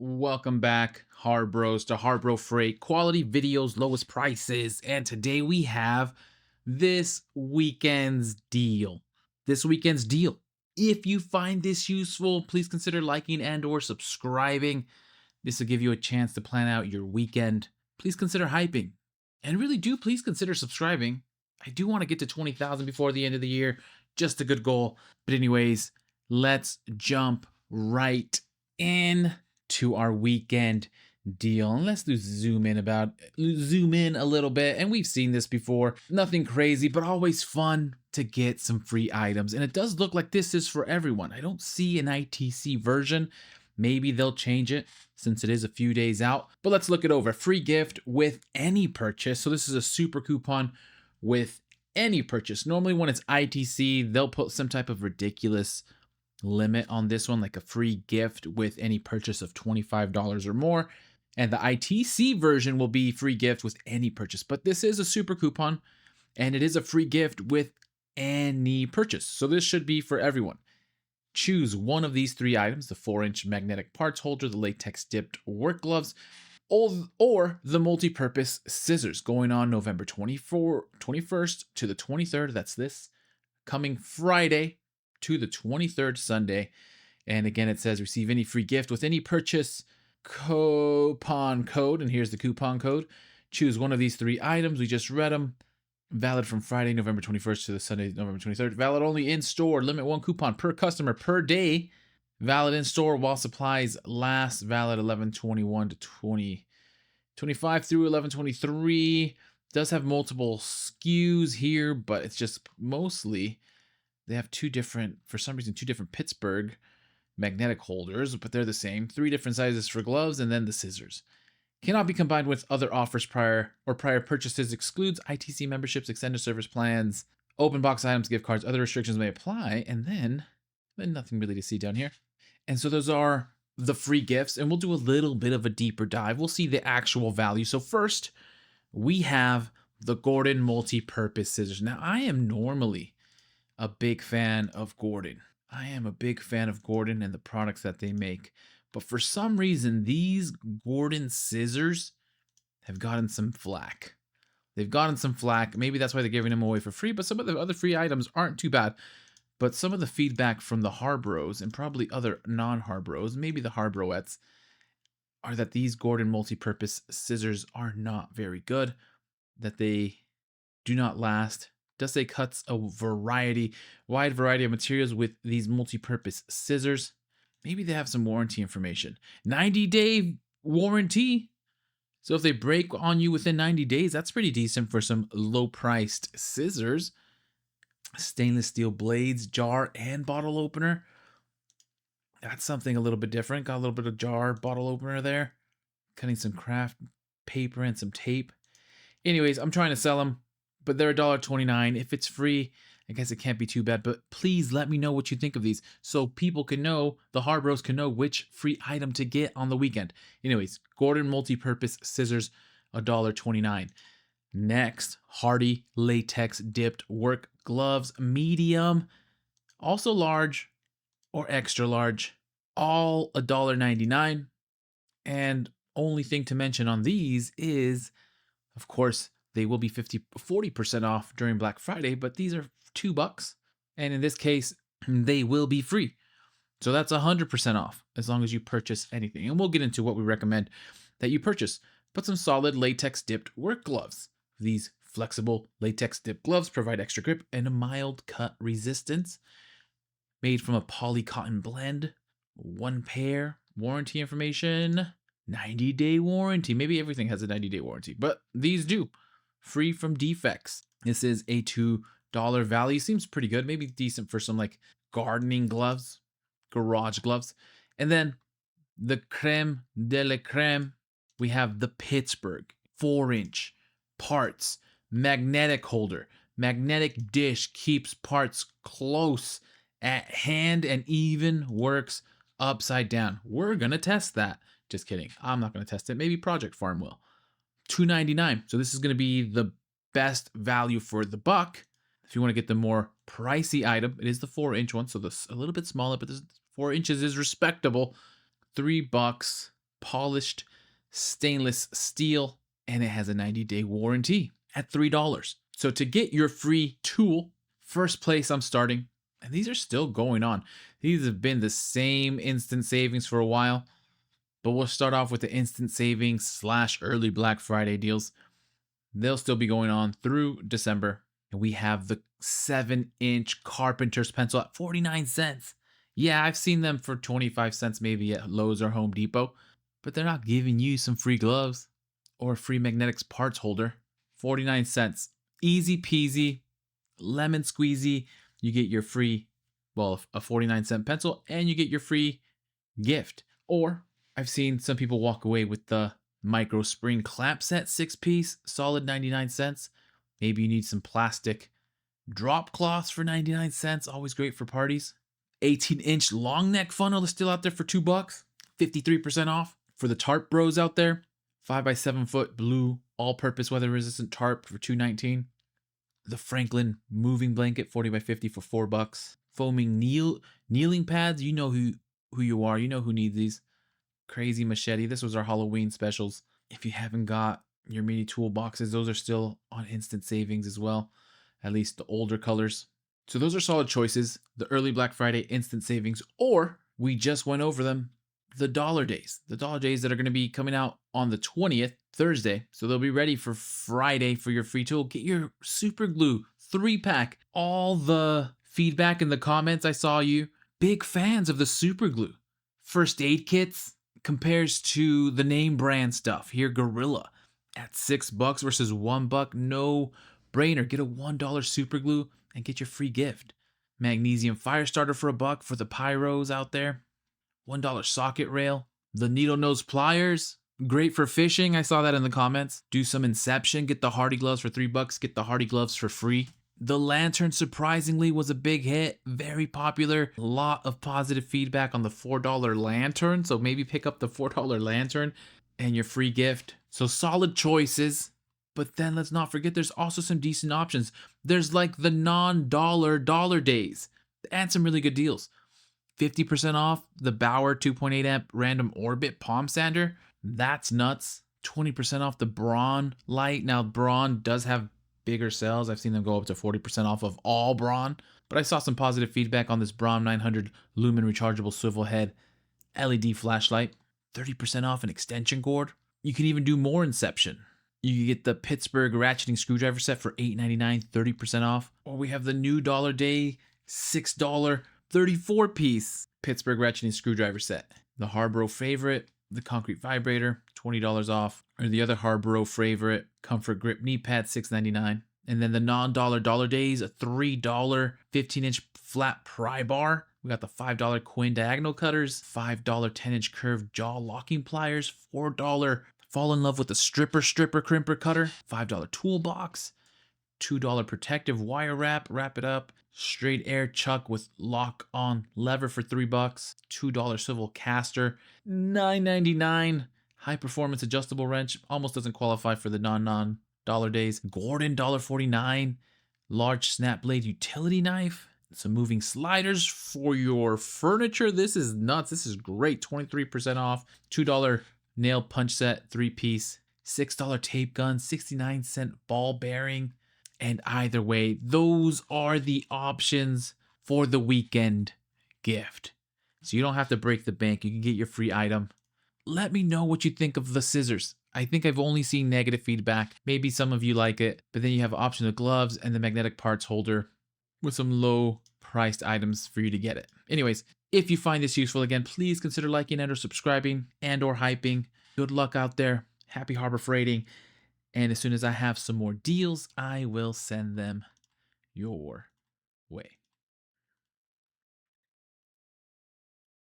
Welcome back, HARBROs, to HARBRO Freight. Quality videos, lowest prices. And today we have this weekend's deal. This weekend's deal. If you find this useful, please consider liking and or subscribing. This will give you a chance to plan out your weekend. Please consider hyping. And really do please consider subscribing. I do want to get to 20,000 before the end of the year. Just a good goal. But anyways, let's jump right in to our weekend deal. And let's zoom in a little bit. And we've seen this before. Nothing crazy, but always fun to get some free items. And it does look like this is for everyone. I don't see an ITC version. Maybe they'll change it since it is a few days out. But let's look it over. Free gift with any purchase. So this is a super coupon with any purchase. Normally when it's ITC, they'll put some type of ridiculous limit on this one, like a free gift with any purchase of $25 or more. And the ITC version will be free gift with any purchase. But this is a super coupon and it is a free gift with any purchase. So this should be for everyone. Choose one of these three items: the 4-inch magnetic parts holder, the latex dipped work gloves, or the multi-purpose scissors, going on November 21st to the 23rd. That's this coming Friday to the 23rd Sunday. And again, it says receive any free gift with any purchase, coupon code. And here's the coupon code. Choose one of these three items. We just read them. Valid from Friday, November 21st to the Sunday, November 23rd. Valid only in store. Limit one coupon per customer per day. Valid in store while supplies last. Valid 11/21 to 2025 through 11/23. Does have multiple SKUs here, but it's just mostly they have two different Pittsburgh magnetic holders, but they're the same. 3 different sizes for gloves, and then the scissors. Cannot be combined with other offers prior purchases. Excludes ITC memberships, extended service plans, open box items, gift cards. Other restrictions may apply. And then nothing really to see down here. And so those are the free gifts, and we'll do a little bit of a deeper dive. We'll see the actual value. So first, we have the Gordon multi-purpose scissors. Now, I am normally a big fan of Gordon. I am a big fan of Gordon and the products that they make. But for some reason, these Gordon scissors have gotten some flack. They've gotten some flack. Maybe that's why they're giving them away for free, but some of the other free items aren't too bad. But some of the feedback from the HARBROs and probably other non-HARBROs, maybe the HARBROettes, are that these Gordon multi-purpose scissors are not very good, that they do not last. Does say cuts a wide variety of materials with these multi-purpose scissors. Maybe they have some warranty information. 90-day warranty. So if they break on you within 90 days, that's pretty decent for some low-priced scissors. Stainless steel blades, jar, and bottle opener. That's something a little bit different. Got a little bit of jar, bottle opener there. Cutting some craft paper and some tape. Anyways, I'm trying to sell them, but they're $1.29. If it's free, I guess it can't be too bad, but please let me know what you think of these so people can know, the HARBROs can know which free item to get on the weekend. Anyways, Gordon multi-purpose scissors, $1.29. Next, Hardy latex dipped work gloves, medium, also large or extra large, all $1.99. And only thing to mention on these is, of course, they will be 40% off during Black Friday, but these are $2. And in this case, they will be free. So that's 100% off as long as you purchase anything. And we'll get into what we recommend that you purchase. But some solid latex dipped work gloves. These flexible latex dipped gloves provide extra grip and a mild cut resistance. Made from a poly cotton blend. 1 pair. Warranty information. 90-day warranty. Maybe everything has a 90-day warranty, but these do. Free from defects. This is a $2 value. Seems pretty good. Maybe decent for some like gardening gloves, garage gloves. And then the creme de la creme. We have the Pittsburgh 4-inch parts magnetic holder. Magnetic dish keeps parts close at hand and even works upside down. We're going to test that. Just kidding. I'm not going to test it. Maybe Project Farm will. $2.99. So this is going to be the best value for the buck. If you want to get the more pricey item, it is the 4-inch one, so this a little bit smaller, but this 4 inches is respectable. $3 polished stainless steel, and it has a 90-day warranty at $3. So to get your free tool, first place I'm starting, and these are still going on. These have been the same instant savings for a while, but we'll start off with the instant savings / early Black Friday deals. They'll still be going on through December. And we have the 7-inch carpenter's pencil at 49 cents. Yeah, I've seen them for 25 cents maybe at Lowe's or Home Depot, but they're not giving you some free gloves or a free magnetics parts holder. 49 cents. Easy peasy, lemon squeezy. You get your free, well, a 49-cent pencil, and you get your free gift. Or I've seen some people walk away with the micro spring clamp set 6-piece, solid 99 cents. Maybe you need some plastic drop cloths for 99 cents, always great for parties. 18-inch long neck funnel is still out there for $2, 53% off. For the tarp bros out there, 5x7 foot blue all-purpose weather resistant tarp for $2.19. The Franklin moving blanket 40x50 for $4. Foaming kneeling pads, you know who you are, you know who needs these. Crazy machete, this was our Halloween specials. If you haven't got your mini toolboxes, those are still on instant savings as well, at least the older colors. So those are solid choices, the early Black Friday instant savings, or we just went over them, the dollar days that are going to be coming out on the 20th, Thursday. So they'll be ready for Friday for your free tool. Get your super glue 3-pack. All the feedback in the comments, I saw you big fans of the super glue. First aid kits compares to the name brand stuff. Here, Gorilla at $6 versus $1. No brainer. Get a $1 super glue and get your free gift. Magnesium fire starter for $1 for the pyros out there. $1 socket rail. The needle nose pliers, great for fishing. I saw that in the comments. Do some Inception. Get the Hardy gloves for $3. Get the Hardy gloves for free. The lantern surprisingly was a big hit. Very popular. A lot of positive feedback on the $4 lantern. So maybe pick up the $4 lantern and your free gift. So solid choices. But then let's not forget there's also some decent options. There's like the non-dollar days and some really good deals. 50% off the Bauer 2.8 amp random orbit palm sander. That's nuts. 20% off the Braun light. Now Braun does have bigger sales. I've seen them go up to 40% off of all Braun, but I saw some positive feedback on this Braun 900 lumen rechargeable swivel head LED flashlight. 30% off an extension cord. You can even do more Inception. You can get the Pittsburgh ratcheting screwdriver set for $8.99, 30% off. Or we have the new dollar day $6 34-piece Pittsburgh ratcheting screwdriver set. The HARBRO favorite, the concrete vibrator, $20 off. Or the other HARBRO favorite, comfort grip knee pad, $6.99. And then the non-dollar days, a $3 15-inch flat pry bar. We got the $5 Quinn diagonal cutters, $5 10-inch curved jaw locking pliers, $4 fall in love with the stripper crimper cutter, $5 toolbox, $2 protective wire wrap it up, straight air chuck with lock on lever for $3, $2 swivel caster, $9.99, high performance adjustable wrench, almost doesn't qualify for the non-dollar days, Gordon $1.49, large snap blade utility knife, some moving sliders for your furniture. This is nuts. This is great. 23% off. $2 nail punch set, 3-piece. $6 tape gun, 69-cent ball bearing. And either way, those are the options for the weekend gift. So you don't have to break the bank. You can get your free item. Let me know what you think of the scissors. I think I've only seen negative feedback. Maybe some of you like it. But then you have option of gloves and the magnetic parts holder with some low priced items for you to get it. Anyways, if you find this useful, again, please consider liking and or subscribing and or hyping. Good luck out there. Happy Harbor Freighting. And as soon as I have some more deals, I will send them your way.